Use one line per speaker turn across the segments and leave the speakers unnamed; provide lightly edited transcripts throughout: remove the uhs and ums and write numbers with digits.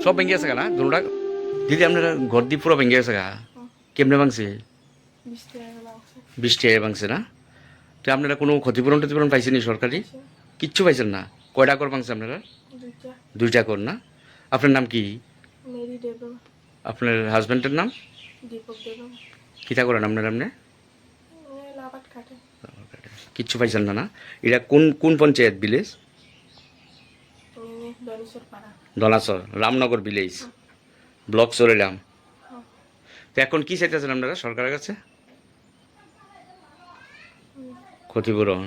সব ভেঙে গেছে না দুটা দিদি আপনারা ঘর দিয়ে পুরো ভেঙে গেছে গা কেমনে ভাঙছে বৃষ্টি আয়ে ভাঙছে না তো আপনারা কোনো ক্ষতিপূরণ টতিপূরণ পাইছেন সরকারি কিচ্ছু পাইছেন না কয়টা কর ভাঙছে আপনারা দুইটা কর না আপনার নাম কি আপনার হাজব্যান্ডের নাম কিতা করেন আপনার আপনি কিচ্ছু পাইছেন না না এটা কোন কোন পঞ্চায়েত ভিলেজ দলাচর রামনগর ভিলেজ ব্লক চরেলাম তো এখন কি চাইতেছেন আপনারা সরকারের কাছে ক্ষতিপূরণ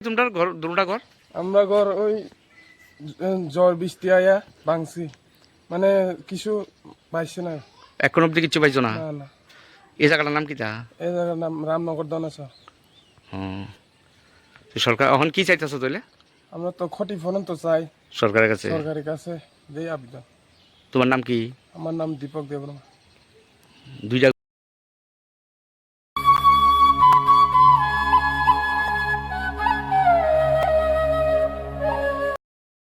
তোমরা ঘর দুটা ঘর
আমরা ঘর ওই জ্বর বৃষ্টি আয়া ভাঙছি মানে কিছু পাইছে না
এখন অব্দি কিচ্ছু পাইছো না
না না
এই জায়গাটার নাম কিতা
এই জায়গার নাম রামনগর দনাচর।
তো সরকার এখন কি চাইতেছো তাহলে
আমরা তো ক্ষতিপূরণ তো চাই
সরকারের কাছে
সরকারের কাছে যেই আবেদন।
তোমার নাম কি
আমার নাম দীপক দেববর্মা।
দুইটা